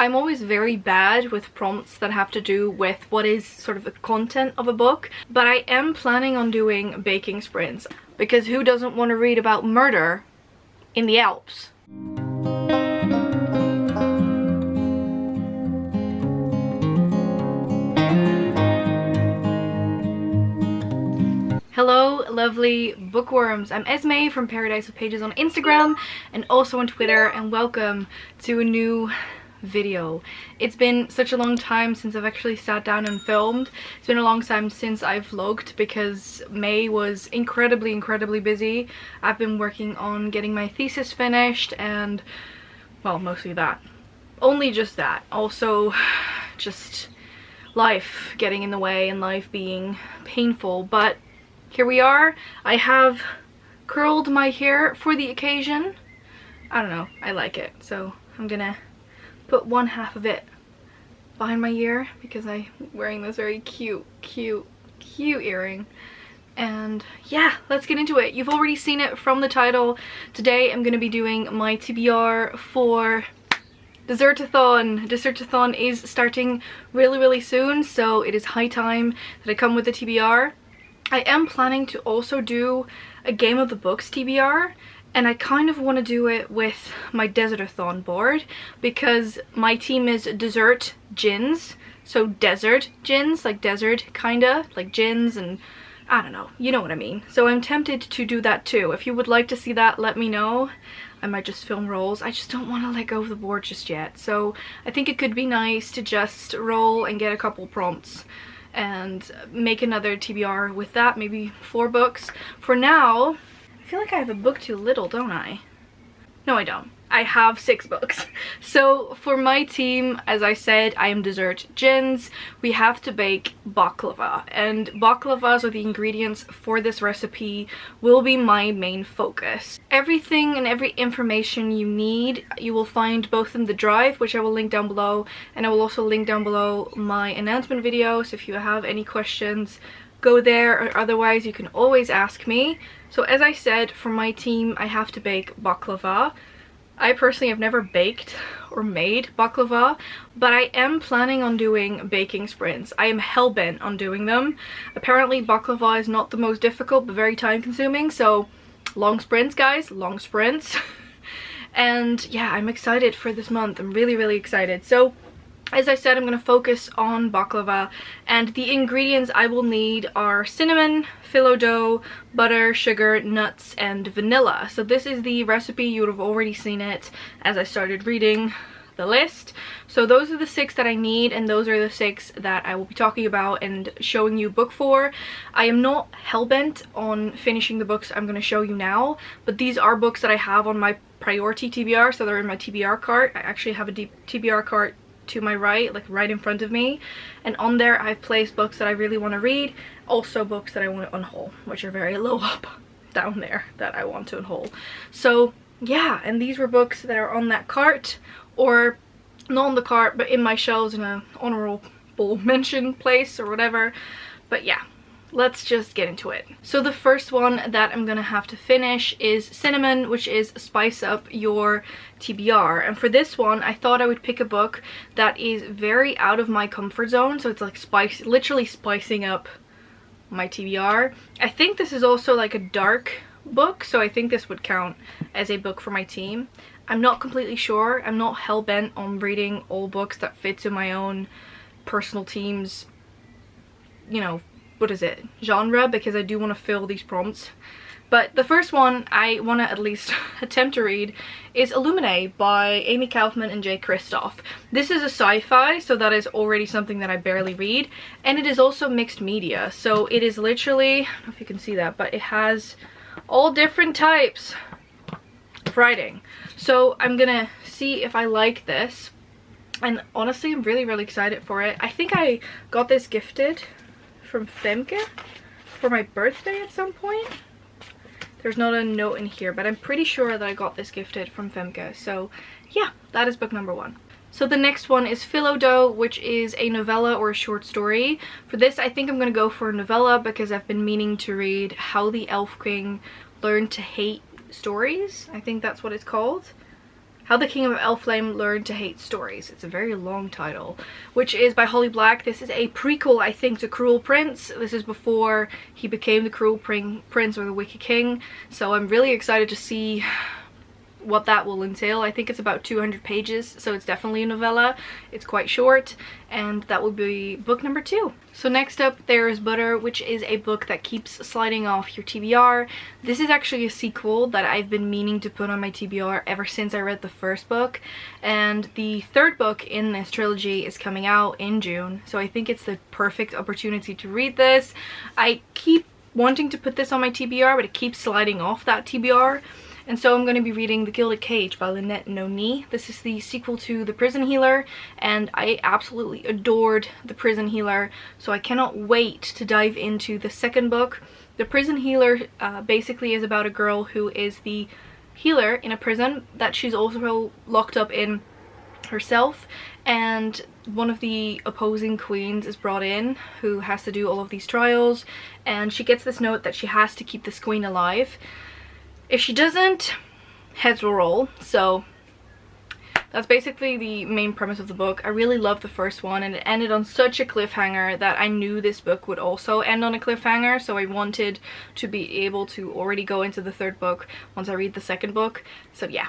I'm always very bad with prompts that have to do with what is sort of the content of a book, but I am planning on doing baking sprints because who doesn't want to read about murder in the Alps? Hello lovely bookworms, I'm Esmay from Paradise of Pages on Instagram and also on Twitter, and welcome to a new video. It's been such a long time since I've actually sat down and filmed. It's been a long time since I've vlogged because May was incredibly busy. I've been working on getting my thesis finished and, well, mostly that. Only just that. Also just life getting in the way and life being painful, but here we are. I have curled my hair for the occasion. I don't know, I like it, so I'm gonna put one half of it behind my ear because I'm wearing this very cute earring. And yeah, let's get into it. You've already seen it from the title. Today I'm gonna be doing my TBR for DessertAthon. DessertAthon is starting really soon, so it is high time that I come with the TBR. I am planning to also do a Game of the Books TBR, and I kind of want to do it with my DessertAthon board because my team is Dessert Gins, so desert gins, like desert kinda, like gins, and I don't know, you know what I mean. So I'm tempted to do that too. If you would like to see that, let me know. I might just film rolls. I just don't want to let go of the board just yet, so I think it could be nice to just roll and get a couple prompts and make another TBR with that, maybe 4 books. For now, I feel like I have a book too little, don't I? No, I don't. I have 6 books. So for my team, as I said, I am Dessert Gins. We have to bake baklava, and baklavas, or the ingredients for this recipe, will be my main focus. Everything and every information you need you will find both in the drive, which I will link down below, and I will also link down below my announcement video, so if you have any questions, go there, or otherwise you can always ask me. So as I said, for my team, I have to bake baklava. I personally have never baked or made baklava, but I am planning on doing baking sprints. I am hell-bent on doing them. Apparently baklava is not the most difficult but very time consuming, so long sprints guys, long sprints. And yeah, I'm excited for this month. I'm really excited. So as I said, I'm going to focus on baklava, and the ingredients I will need are cinnamon, phyllo dough, butter, sugar, nuts, and vanilla. So this is the recipe. You would have already seen it as I started reading the list. So those are the 6 that I need, and those are the 6 that I will be talking about and showing you book for. I am not hell-bent on finishing the books I'm going to show you now, but these are books that I have on my priority TBR, so they're in my TBR cart. I actually have a TBR cart to my right, like right in front of me, and on there I've placed books that I really want to read, also books that I want to unhaul, which are very low up down there that I want to unhaul. So yeah, and these were books that are on that cart, or not on the cart but in my shelves in a honorable mention place or whatever. But yeah, let's just get into it. So the first one that I'm gonna have to finish is cinnamon, which is spice up your TBR. And for this one, I thought I would pick a book that is very out of my comfort zone. So it's like literally spicing up my TBR. I think this is also like a dark book, so I think this would count as a book for my team. I'm not completely sure. I'm not hell-bent on reading all books that fit in my own personal team's, you know, what is it, genre, because I do want to fill these prompts. But the first one I want to at least attempt to read is Illuminae by Amy Kaufman and Jay Kristoff. This is a sci-fi, so that is already something that I barely read, and it is also mixed media, so it is literally, I don't know if you can see that, but it has all different types of writing. So I'm gonna see if I like this, and honestly I'm really excited for it. I think I got this gifted from Femke for my birthday at some point. There's not a note in here, but I'm pretty sure that I got this gifted from Femke. So yeah, that is book number 1. So the next one is Phyllo Dough, which is a novella or a short story. For this, I think I'm going to go for a novella because I've been meaning to read How the Elf King Learned to Hate Stories. I think that's what it's called. How the King of Elflame Learned to Hate Stories. It's a very long title, which is by Holly Black. This is a prequel, I think, to Cruel Prince. This is before he became the Cruel Prince or the Wicked King, so I'm really excited to see what that will entail. I think it's about 200 pages, so it's definitely a novella. It's quite short, and that will be book number 2. So next up, there is Butter, which is a book that keeps sliding off your TBR. This is actually a sequel that I've been meaning to put on my TBR ever since I read the first book, and the third book in this trilogy is coming out in June, so I think it's the perfect opportunity to read this. I keep wanting to put this on my TBR, but it keeps sliding off that TBR. And so I'm going to be reading The Gilded Cage by Lynette Noni. This is the sequel to The Prison Healer, and I absolutely adored The Prison Healer, so I cannot wait to dive into the second book. The Prison Healer basically is about a girl who is the healer in a prison that she's also locked up in herself, and one of the opposing queens is brought in who has to do all of these trials, and she gets this note that she has to keep this queen alive. If she doesn't, heads will roll. So that's basically the main premise of the book. I really loved the first one, and it ended on such a cliffhanger that I knew this book would also end on a cliffhanger, so I wanted to be able to already go into the third book once I read the second book. So yeah,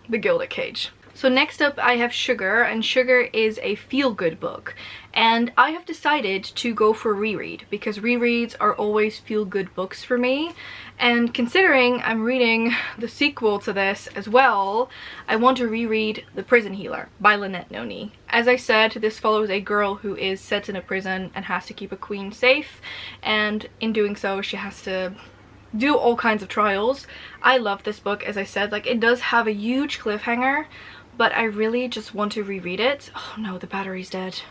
The Gilded Cage. So next up I have Sugar, and Sugar is a feel-good book, and I have decided to go for a reread because rereads are always feel-good books for me, and considering I'm reading the sequel to this as well, I want to reread The Prison Healer by Lynette Noni. As I said, this follows a girl who is set in a prison and has to keep a queen safe, and in doing so she has to do all kinds of trials. I love this book, as I said. Like, it does have a huge cliffhanger, but I really just want to reread it. Oh no, the battery's dead.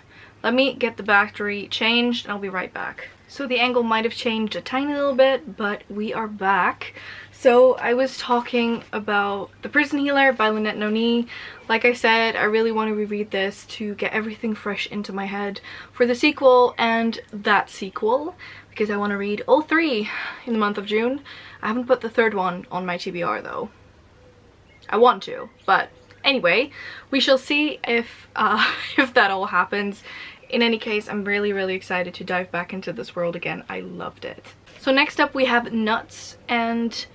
Let me get the battery changed and I'll be right back. So the angle might have changed a tiny little bit, but we are back. So I was talking about The Prison Healer by Lynette Noni. Like I said, I really want to reread this to get everything fresh into my head for the sequel and that sequel, because I want to read all 3 in the month of June. I haven't put the third one on my TBR though. I want to, but anyway, we shall see if that all happens. In any case, I'm really excited to dive back into this world again. I loved it. So next up we have Nuts, and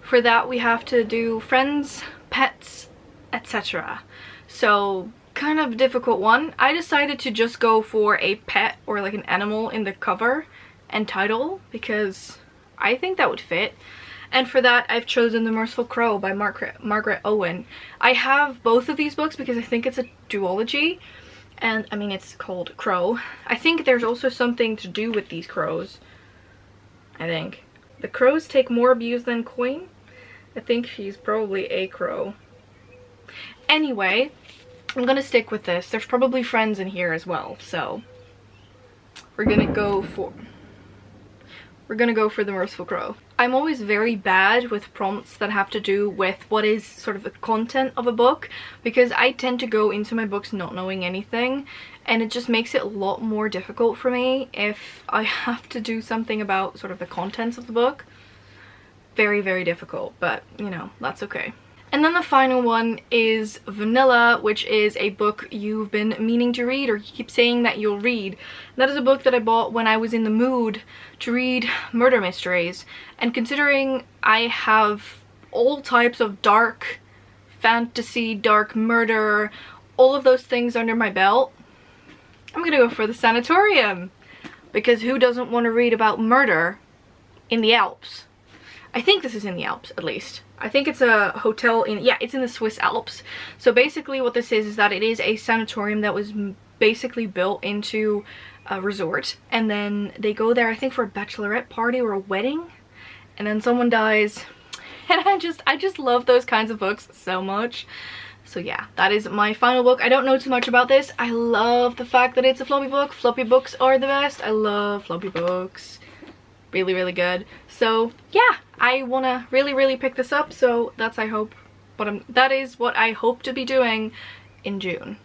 for that we have to do friends, pets, etc. So kind of difficult one. I decided to just go for a pet or like an animal in the cover and title because I think that would fit. And for that, I've chosen The Merciful Crow by Margaret Owen. I have both of these books because I think it's a duology. And, I mean, it's called Crow. I think there's also something to do with these crows. I think. The crows take more abuse than Coin. I think she's probably a crow. Anyway, I'm gonna stick with this. There's probably friends in here as well, so we're gonna go for The Merciful Crow. I'm always very bad with prompts that have to do with what is sort of the content of a book, because I tend to go into my books not knowing anything, and it just makes it a lot more difficult for me if I have to do something about sort of the contents of the book. Very difficult, but you know, that's okay. And then the final one is Vanilla, which is a book you've been meaning to read, or you keep saying that you'll read. That is a book that I bought when I was in the mood to read murder mysteries. And considering I have all types of dark fantasy, dark murder, all of those things under my belt, I'm gonna go for The Sanatorium. Because who doesn't want to read about murder in the Alps? I think this is in the Alps, at least. I think it's a hotel in, yeah, it's in the Swiss Alps. So basically what this is that it is a sanatorium that was basically built into a resort. And then they go there, I think, for a bachelorette party or a wedding. And then someone dies. And I just love those kinds of books so much. So yeah, that is my final book. I don't know too much about this. I love the fact that it's a floppy book. Floppy books are the best. I love floppy books. Really good. So yeah, I want to really pick this up, so that is what I hope to be doing in June.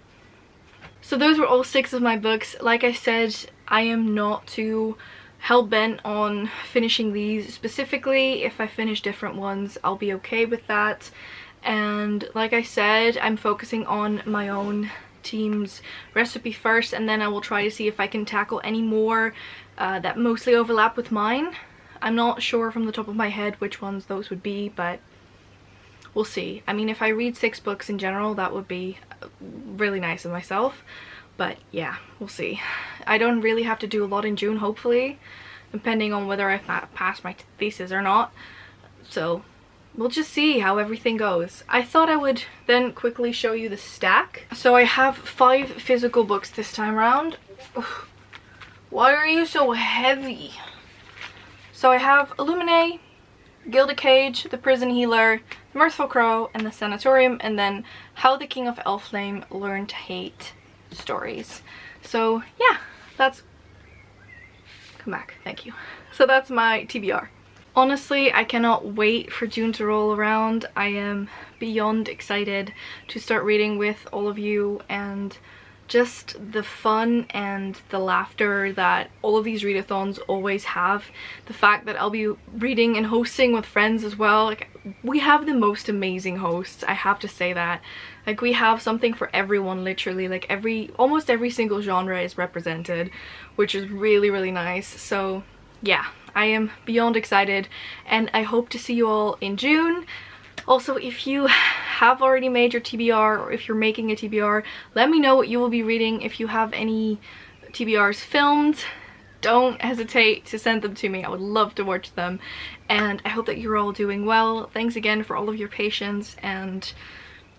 So those were all 6 of my books. Like I said, I am not too hell-bent on finishing these specifically. If I finish different ones, I'll be okay with that. and like I said, I'm focusing on my own team's recipe first, and then I will try to see if I can tackle any more that mostly overlap with mine. I'm not sure from the top of my head which ones those would be, but we'll see. I mean, if I read 6 books in general, that would be really nice of myself, but yeah, we'll see. I don't really have to do a lot in June, hopefully, depending on whether I pass my thesis or not, so we'll just see how everything goes. I thought I would then quickly show you the stack. So I have 5 physical books this time around. Ugh. Why are you so heavy? So I have Illuminae, Gilded Cage, The Prison Healer, The Merciful Crow, and The Sanatorium, and then How the King of Elflame Learned to Hate stories. So yeah, that's... Come back, thank you. So that's my TBR. Honestly, I cannot wait for June to roll around. I am beyond excited to start reading with all of you, and just the fun and the laughter that all of these readathons always have. The fact that I'll be reading and hosting with friends as well. Like, we have the most amazing hosts, I have to say that. Like, we have something for everyone, literally. Like, almost every single genre is represented, which is really, really nice. So yeah, I am beyond excited, and I hope to see you all in June. Also, if you have already made your TBR, or if you're making a TBR, let me know what you will be reading. If you have any TBRs filmed, don't hesitate to send them to me. I would love to watch them, and I hope that you're all doing well. Thanks again for all of your patience, and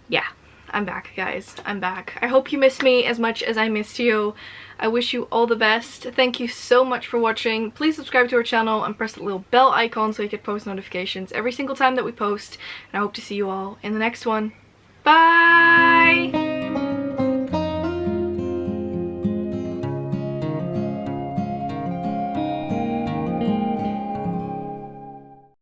yeah, I'm back, guys. I'm back. I hope you missed me as much as I missed you. I wish you all the best. Thank you so much for watching. Please subscribe to our channel and press the little bell icon so you get post notifications every single time that we post. And I hope to see you all in the next one. Bye!